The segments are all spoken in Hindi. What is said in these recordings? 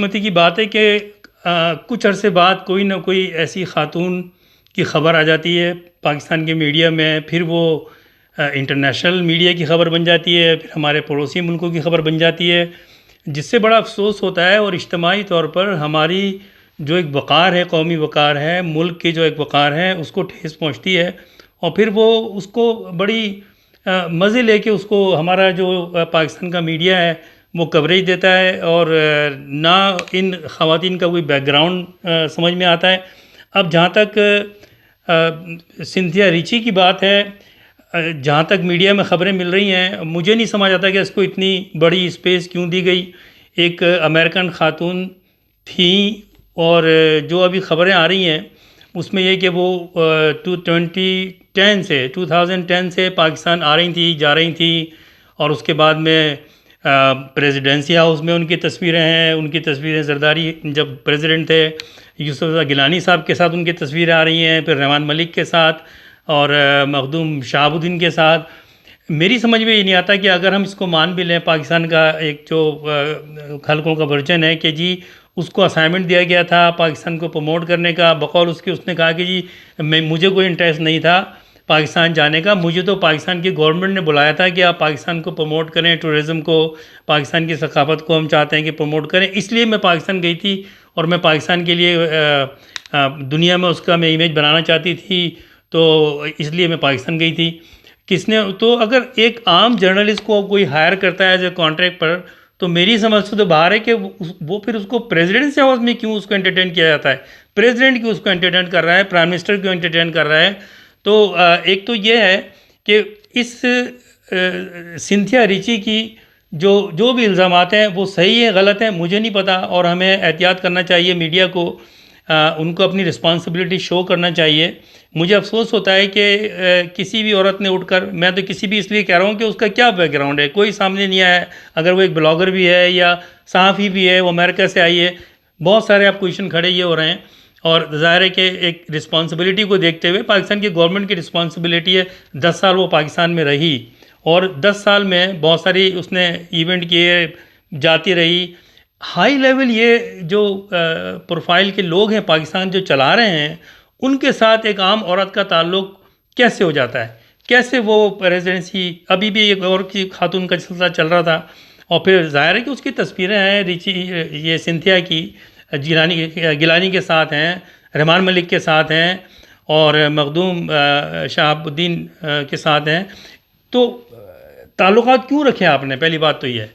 बदकिस्मती की बात है कि कुछ अरसे बाद कोई ना कोई ऐसी खातून की ख़बर आ जाती है पाकिस्तान के मीडिया में, फिर वो इंटरनेशनल मीडिया की ख़बर बन जाती है, फिर हमारे पड़ोसी मुल्कों की ख़बर बन जाती है, जिससे बड़ा अफसोस होता है। और इज्तमाही तौर पर हमारी जो एक वक़ार है, कौमी वक़ार है, मुल्क की जो एक वक़ार है, उसको ठेस पहुँचती है। और फिर वो उसको बड़ी मज़े लेके उसको हमारा जो पाकिस्तान का मीडिया है वो कवरेज देता है, और ना इन ख़वातीन का कोई बैकग्राउंड समझ में आता है। अब जहाँ तक सिंथिया रिची की बात है, जहाँ तक मीडिया में ख़बरें मिल रही हैं, मुझे नहीं समझ आता कि इसको इतनी बड़ी स्पेस क्यों दी गई। एक अमेरिकन ख़ातून थी, और जो अभी ख़बरें आ रही हैं उसमें यह कि वो 2010 से पाकिस्तान आ रही थी, जा रही थी, और उसके बाद में प्रेसिडेंसी हाउस में उनकी तस्वीरें हैं। उनकी तस्वीरें जरदारी जब प्रेसिडेंट थे, यूसुफ गिलानी साहब के साथ उनकी तस्वीरें आ रही हैं, फिर रहमान मलिक के साथ और मखदूम शहाबुद्दीन के साथ। मेरी समझ में ये नहीं आता कि अगर हम इसको मान भी लें, पाकिस्तान का एक जो खलकों का वर्जन है कि जी उसको असाइनमेंट दिया गया था पाकिस्तान को प्रमोट करने का, बकौल उसके उसने कहा कि जी मुझे कोई इंटरेस्ट नहीं था पाकिस्तान जाने का, मुझे तो पाकिस्तान की गवर्नमेंट ने बुलाया था कि आप पाकिस्तान को प्रमोट करें, टूरिज़म को, पाकिस्तान की सकाफ़त को हम चाहते हैं कि प्रमोट करें, इसलिए मैं पाकिस्तान गई थी। और मैं पाकिस्तान के लिए दुनिया में उसका मैं इमेज बनाना चाहती थी, तो इसलिए मैं पाकिस्तान गई थी। किसने तो अगर एक आम जर्नलिस्ट को कोई हायर करता है एज ए कॉन्ट्रैक्ट पर, तो मेरी समझ से तो बाहर है कि वो फिर उसको प्रेसिडेंसी हाउस में क्यों उसको एंटरटेन किया जाता है, प्रेसिडेंट क्यों उसको एंटरटेन कर रहा है, प्राइम मिनिस्टर क्यों एंटरटेन कर रहा है। तो एक तो ये है कि इस सिंथिया रिची की जो जो भी इल्ज़ामात हैं वो सही है गलत है मुझे नहीं पता, और हमें एहतियात करना चाहिए मीडिया को, उनको अपनी रिस्पॉन्सिबिलिटी शो करना चाहिए। मुझे अफसोस होता है कि किसी भी औरत ने उठकर, मैं तो किसी भी इसलिए कह रहा हूँ कि उसका क्या बैकग्राउंड है कोई सामने नहीं आया है, अगर वो एक ब्लॉगर भी है या सहाफ़ी भी है, वो अमेरिका से आई है, बहुत सारे आप क्वेश्चन खड़े ये हो रहे हैं। और ज़ाहिर है कि एक रिस्पॉन्सिबिलिटी को देखते हुए पाकिस्तान की गवर्नमेंट की रिस्पॉन्सिबिलिटी है, 10 साल वो पाकिस्तान में रही और 10 साल में बहुत सारी उसने इवेंट किए, जाती रही। हाई लेवल ये जो प्रोफाइल के लोग हैं पाकिस्तान जो चला रहे हैं, उनके साथ एक आम औरत का ताल्लुक़ कैसे हो जाता है, कैसे वो प्रेसिडेंसी, अभी भी एक और की खातून का सिलसिला चल रहा था, और फिर ज़ाहिर है कि उसकी तस्वीरें हैं रिची, ये सिंथिया की गिलानी के साथ हैं, रहमान मलिक के साथ हैं, और मखदूम शहाबुद्दीन के साथ हैं। तो ताल्लुकात क्यों रखे आपने, पहली बात तो ये है।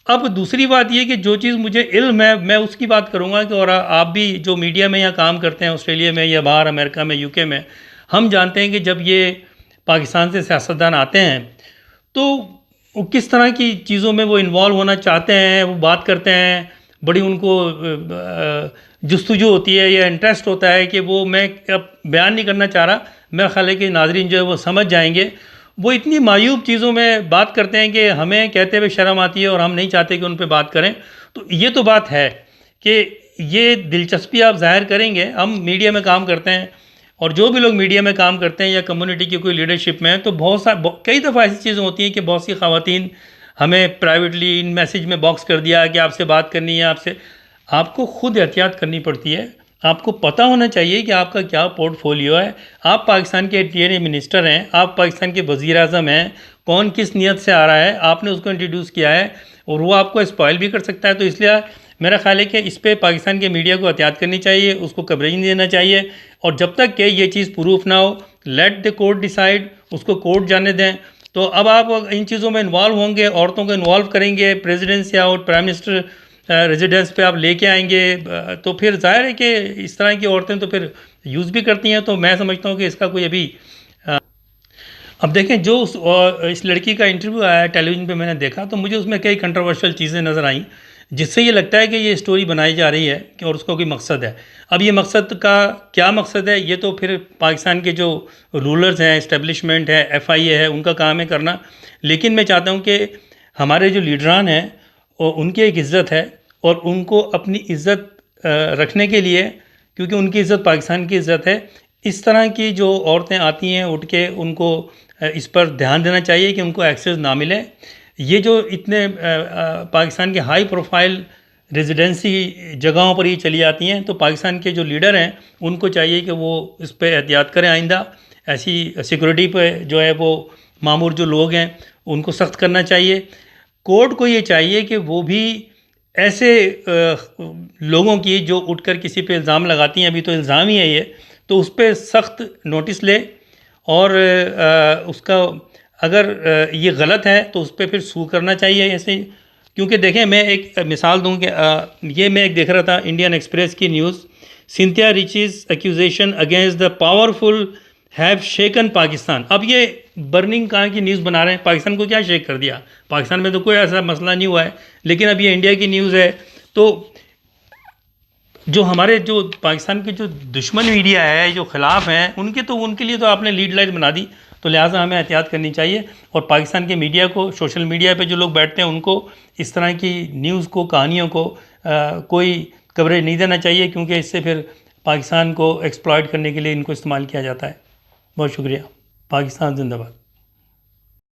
अब दूसरी बात ये कि जो चीज़ मुझे इल्म है मैं उसकी बात करूँगा कि, और आप भी जो मीडिया में यहाँ काम करते हैं ऑस्ट्रेलिया में या बाहर अमेरिका में, यूके में, हम जानते हैं कि जब ये पाकिस्तान से सियासतदान आते हैं तो वो किस तरह की चीज़ों में वो इन्वॉल्व होना चाहते हैं, वो बात करते हैं, बड़ी उनको जुस्तजू होती है या इंटरेस्ट होता है कि वो, मैं अब बयान नहीं करना चाह रहा, मेरा ख्याल है कि नाजरीन जो है वो समझ जाएंगे। वो इतनी मायूब चीज़ों में बात करते हैं कि हमें कहते हुए शर्म आती है और हम नहीं चाहते कि उन पर बात करें। तो ये तो बात है कि ये दिलचस्पी आप ज़ाहिर करेंगे, हम मीडिया में काम करते हैं, और जो भी लोग मीडिया में काम करते हैं या कम्युनिटी की कोई लीडरशिप में हैं, तो कई दफ़ा ऐसी चीज़ें होती हैं कि बहुत सी ख़वातीन हमें प्राइवेटली इन मैसेज में बॉक्स कर दिया कि आपसे बात करनी है, आपको खुद एहतियात करनी पड़ती है। आपको पता होना चाहिए कि आपका क्या पोर्टफोलियो है। आप पाकिस्तान के टीएनए मिनिस्टर हैं, आप पाकिस्तान के वज़ीर आज़म हैं, कौन किस नीयत से आ रहा है, आपने उसको इंट्रोड्यूस किया है और वो आपको स्पॉइल भी कर सकता है। तो इसलिए मेरा ख्याल है कि इस पर पाकिस्तान के मीडिया को एहतियात करनी चाहिए, उसको कवरेज नहीं देना चाहिए, और जब तक कि ये चीज़ प्रूफ ना हो, लेट द कोर्ट डिसाइड, उसको कोर्ट जाने दें। तो अब आप इन चीज़ों में इन्वॉल्व होंगे, औरतों को इन्वॉल्व करेंगे, प्रेसिडेंस या प्राइम मिनिस्टर रेजिडेंस पे आप लेके आएंगे, तो फिर जाहिर है कि इस तरह की औरतें तो फिर यूज़ भी करती हैं। तो मैं समझता हूँ कि इसका कोई अभी अब देखें, जो इस लड़की का इंटरव्यू आया टेलीविज़न पे मैंने देखा, तो मुझे उसमें कई कंट्रोवर्शियल चीज़ें नज़र आईं, जिससे ये लगता है कि ये स्टोरी बनाई जा रही है कि और उसका कोई मकसद है। अब ये मकसद का क्या मकसद है, ये तो फिर पाकिस्तान के जो रूलर्स हैं, इस्टेब्लिशमेंट है, FIA है, उनका काम है करना। लेकिन मैं चाहता हूँ कि हमारे जो लीडरान हैं उनकी एक इज़्ज़त है, और उनको अपनी इज़्ज़त रखने के लिए, क्योंकि उनकी इज़्ज़त पाकिस्तान की इज़्ज़त है, इस तरह की जो औरतें आती हैं उठ के, उनको इस पर ध्यान देना चाहिए कि उनको एक्सेस ना मिले। ये जो इतने पाकिस्तान के हाई प्रोफाइल रेजिडेंसी जगहों पर ही चली जाती हैं। तो पाकिस्तान के जो लीडर हैं उनको चाहिए कि वो इस पे एहतियात करें, आइंदा ऐसी सिक्योरिटी पे जो है वो मामूर जो लोग हैं उनको सख्त करना चाहिए। कोर्ट को ये चाहिए कि वो भी ऐसे लोगों की जो उठकर किसी पे इल्ज़ाम लगाती हैं, अभी तो इल्ज़ाम ही है ये, तो उस पर सख्त नोटिस ले और उसका अगर ये गलत है तो उस पर फिर सू करना चाहिए ऐसे। क्योंकि देखें, मैं एक मिसाल दूं कि ये मैं एक देख रहा था इंडियन एक्सप्रेस की news, Cynthia Ritchie's accusation against the powerful have shaken Pakistan. अब ये बर्निंग कहाँ की न्यूज़ बना रहे हैं, पाकिस्तान को क्या शेक कर दिया? पाकिस्तान में तो कोई ऐसा मसला नहीं हुआ है, लेकिन अब ये इंडिया की न्यूज़ है। तो जो हमारे जो पाकिस्तान के जो दुश्मन मीडिया है, जो ख़िलाफ़ हैं, उनके लिए तो आपने लीड लाइट बना दी, तो लिहाजा हमें एहतियात करनी चाहिए। और पाकिस्तान के मीडिया को, सोशल मीडिया पे जो लोग बैठते हैं, उनको इस तरह की न्यूज़ को, कहानियों को कोई कवरेज नहीं देना चाहिए, क्योंकि इससे फिर पाकिस्तान को एक्सप्लॉइट करने के लिए इनको इस्तेमाल किया जाता है। बहुत शुक्रिया। पाकिस्तान जिंदाबाद।